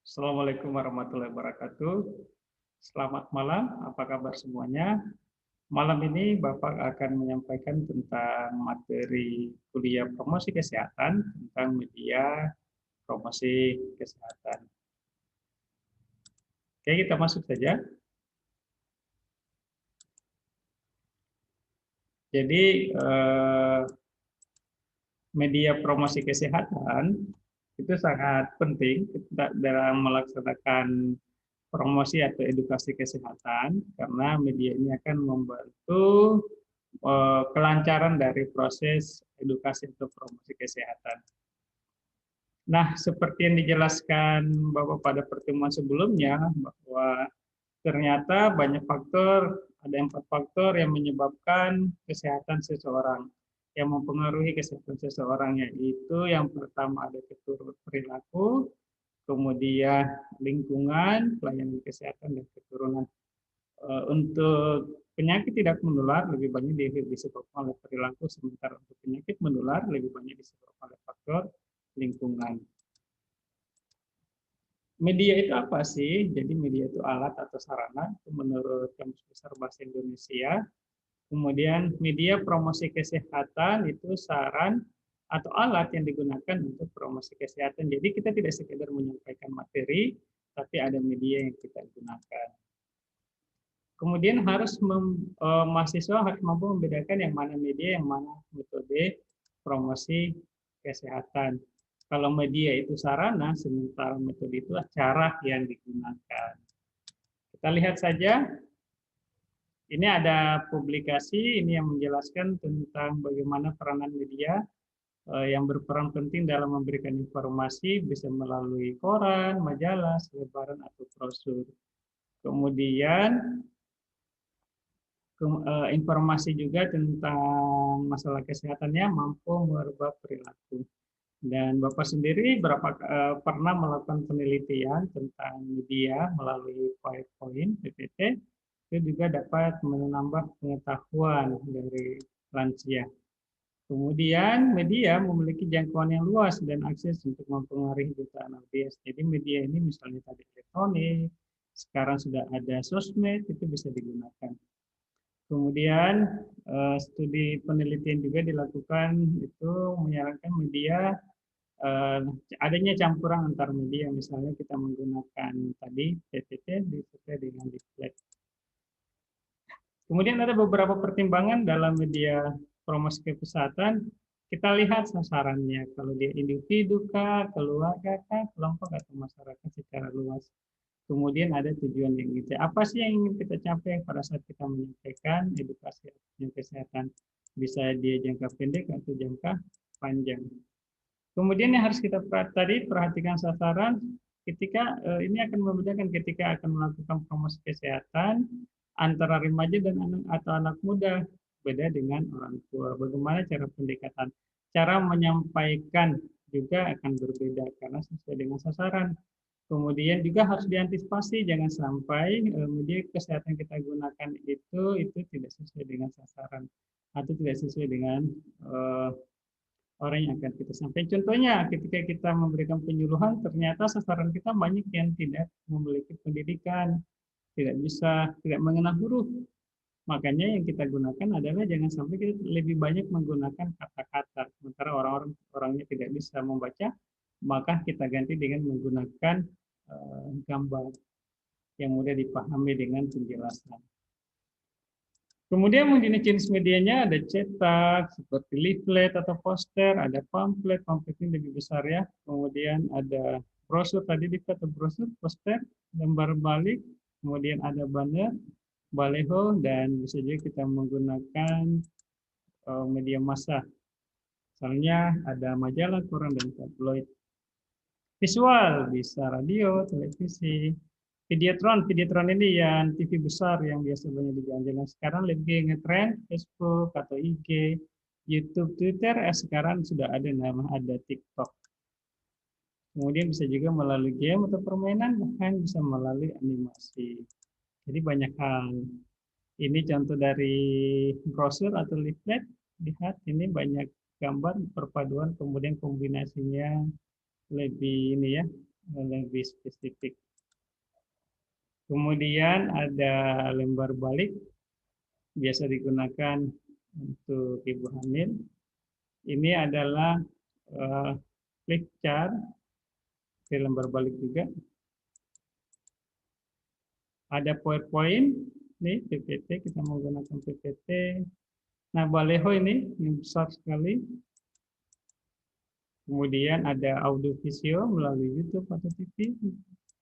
Assalamualaikum warahmatullahi wabarakatuh. Selamat malam, apa kabar semuanya? Malam ini Bapak akan menyampaikan tentang materi kuliah promosi kesehatan tentang media promosi kesehatan. Oke, kita masuk saja. Jadi, media promosi kesehatan itu sangat penting dalam melaksanakan promosi atau edukasi kesehatan karena media ini akan membantu kelancaran dari proses edukasi atau promosi kesehatan. Nah, seperti yang dijelaskan Bapak pada pertemuan sebelumnya, bahwa ternyata banyak faktor, ada 4 faktor yang menyebabkan kesehatan seseorang, yang mempengaruhi kesehatan seseorang, yaitu yang pertama ada perilaku, kemudian lingkungan, pelayanan kesehatan, dan keturunan. Untuk penyakit tidak menular lebih banyak disebabkan oleh perilaku, sementara untuk penyakit menular lebih banyak disebabkan oleh faktor lingkungan. Media itu apa sih? Jadi media itu alat atau sarana, itu menurut Kamus Besar Bahasa Indonesia. Kemudian media promosi kesehatan itu saran atau alat yang digunakan untuk promosi kesehatan. Jadi kita tidak sekedar menyampaikan materi, tapi ada media yang kita gunakan. Kemudian mahasiswa harus mampu membedakan yang mana media, yang mana metode promosi kesehatan. Kalau media itu sarana, sementara metode itu cara yang digunakan. Kita lihat saja. Ini ada publikasi ini yang menjelaskan tentang bagaimana peranan media yang berperan penting dalam memberikan informasi, bisa melalui koran, majalah, selebaran, atau brosur. Kemudian informasi juga tentang masalah kesehatannya mampu merubah perilaku. Dan Bapak sendiri pernah melakukan penelitian tentang media melalui PowerPoint, PPT, itu juga dapat menambah pengetahuan dari lansia. Kemudian media memiliki jangkauan yang luas dan akses untuk mempengaruhi jutaan audiens. Jadi media ini misalnya tadi elektronik, sekarang sudah ada sosmed, itu bisa digunakan. Kemudian studi penelitian juga dilakukan, itu menyarankan media adanya campuran antar media, misalnya kita menggunakan tadi PPT disertai dengan leaflet. Kemudian ada beberapa pertimbangan dalam media promosi kesehatan. Kita lihat sasarannya, kalau dia individu kah, keluarga kah, kelompok atau masyarakat secara luas. Kemudian ada tujuan yang gitu. Apa sih yang ingin kita capai pada saat kita menyampaikan edukasi kesehatan? Bisa dia jangka pendek atau jangka panjang. Kemudian yang harus kita perhatikan sasaran ketika ini akan membedakan ketika akan melakukan promosi kesehatan antara remaja dan anak muda, beda dengan orang tua. Bagaimana cara pendekatan? Cara menyampaikan juga akan berbeda karena sesuai dengan sasaran. Kemudian juga harus diantisipasi jangan sampai media kesehatan kita gunakan itu tidak sesuai dengan sasaran atau tidak sesuai dengan orang yang akan kita sampaikan. Contohnya ketika kita memberikan penyuluhan ternyata sasaran kita banyak yang tidak memiliki pendidikan, tidak mengenal huruf. Makanya yang kita gunakan adalah jangan sampai kita lebih banyak menggunakan kata-kata sementara orangnya tidak bisa membaca, maka kita ganti dengan menggunakan gambar yang mudah dipahami dengan penjelasan. Kemudian jenis medianya ada cetak seperti leaflet atau poster, ada pamflet ini lebih besar ya. Kemudian ada brosur tadi leaflet atau brosur, poster, gambar balik, kemudian ada banner, baleho, dan bisa juga kita menggunakan media massa. Misalnya ada majalah, koran, dan tabloid. Visual bisa radio, televisi, Videotron ini yang TV besar yang biasa banyak di jalan-jalan. Sekarang lebih ngetren Facebook atau IG, YouTube, Twitter. Sekarang sudah ada TikTok. Kemudian bisa juga melalui game atau permainan, bahkan bisa melalui animasi. Jadi banyak hal. Ini contoh dari brosur atau leaflet. Lihat ini banyak gambar perpaduan, kemudian kombinasinya lebih ini ya, lebih spesifik. Kemudian ada lembar balik, biasa digunakan untuk ibu hamil. Ini adalah flip chart di lembar balik juga. Ada PowerPoint, nih PPT, kita menggunakan PPT. Nah, Baleho ini besar sekali. Kemudian ada audio visio melalui YouTube atau TV.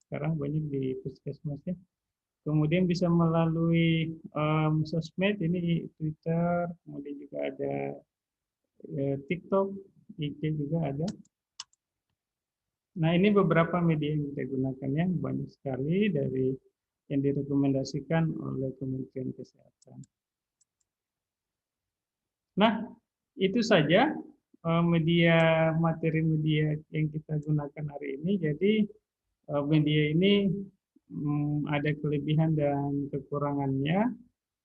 Sekarang banyak di puskesmas ya. Kemudian bisa melalui sosmed, ini Twitter, kemudian juga ada TikTok, IG juga ada. Nah, ini beberapa media yang kita gunakan ya, banyak sekali dari yang direkomendasikan oleh Kementerian Kesehatan. Nah, itu saja materi media yang kita gunakan hari ini. Jadi media ini ada kelebihan dan kekurangannya.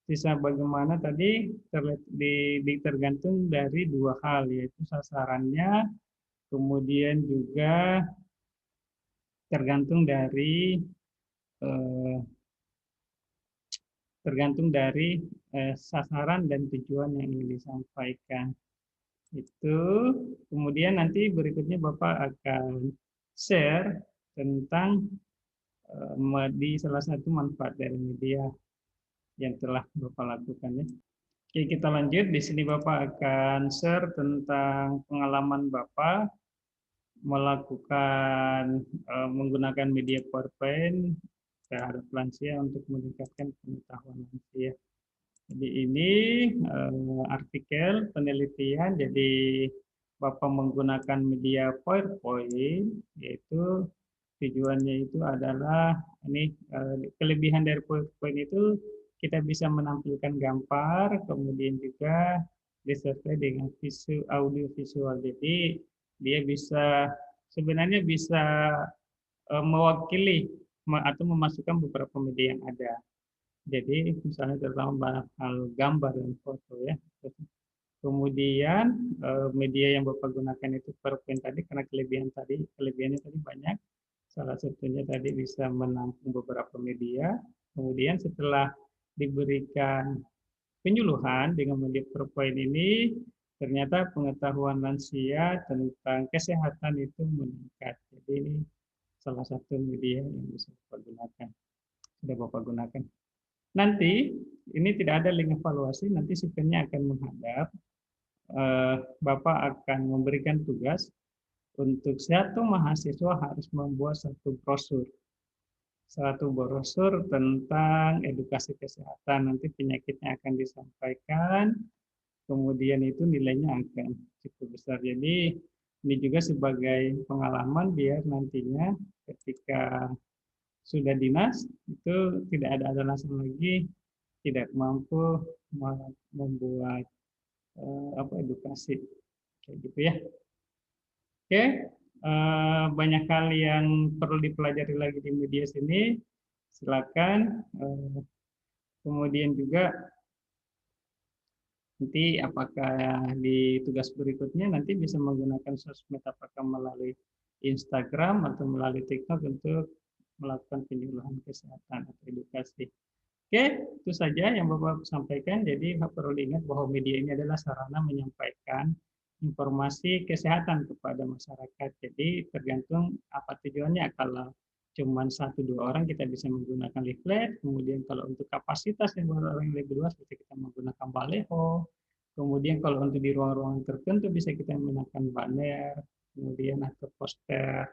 Sisa bagaimana tadi tergantung dari dua hal, yaitu sasarannya, kemudian juga tergantung dari eh, sasaran dan tujuan yang ingin disampaikan. Itu kemudian nanti berikutnya Bapak akan share tentang di salah satu manfaat dari media yang telah Bapak lakukan ya. Oke, kita lanjut. Di sini Bapak akan share tentang pengalaman Bapak melakukan menggunakan media PowerPoint terhadap lansia untuk meningkatkan pengetahuan lansia. Jadi ini artikel penelitian, jadi Bapak menggunakan media PowerPoint, yaitu tujuannya itu adalah, ini kelebihan dari PowerPoint itu kita bisa menampilkan gambar, kemudian juga disertai dengan audio visual. Jadi dia bisa, sebenarnya bisa mewakili atau memasukkan beberapa media yang ada. Jadi misalnya terutama hal gambar dan foto ya. Kemudian media yang Bapak gunakan itu PowerPoint tadi, karena kelebihannya tadi banyak. Salah satunya tadi bisa menampung beberapa media. Kemudian setelah diberikan penyuluhan dengan media PowerPoint ini, ternyata pengetahuan lansia tentang kesehatan itu meningkat. Jadi ini salah satu media yang bisa Bapak gunakan. Sudah Bapak gunakan. Nanti ini tidak ada link evaluasi, nanti sistemnya akan menghadap. Bapak akan memberikan tugas untuk satu mahasiswa harus membuat satu brosur tentang edukasi kesehatan. Nanti penyakitnya akan disampaikan, kemudian itu nilainya akan cukup besar. Jadi ini juga sebagai pengalaman biar nantinya ketika sudah dinas itu tidak ada alasan lagi tidak mampu membuat edukasi kayak gitu ya. Oke, banyak hal yang perlu dipelajari lagi di media sini. Silakan. Kemudian juga nanti apakah di tugas berikutnya nanti bisa menggunakan sosmed, apakah melalui Instagram atau melalui TikTok untuk melakukan penyuluhan kesehatan atau edukasi. Oke, itu saja yang Bapak sampaikan. Jadi perlu diingat bahwa media ini adalah sarana menyampaikan informasi kesehatan kepada masyarakat. Jadi tergantung apa tujuannya. Kalau cuma 1-2 orang kita bisa menggunakan leaflet. Kemudian kalau untuk kapasitas yang orang lebih luas bisa kita menggunakan baleho. Kemudian kalau untuk di ruang-ruang tertentu bisa kita menggunakan banner, kemudian atau poster.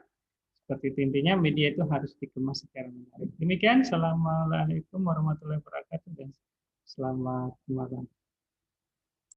Seperti itu, intinya media itu harus dikemas secara menarik. Demikian, assalamualaikum warahmatullahi wabarakatuh dan selamat malam.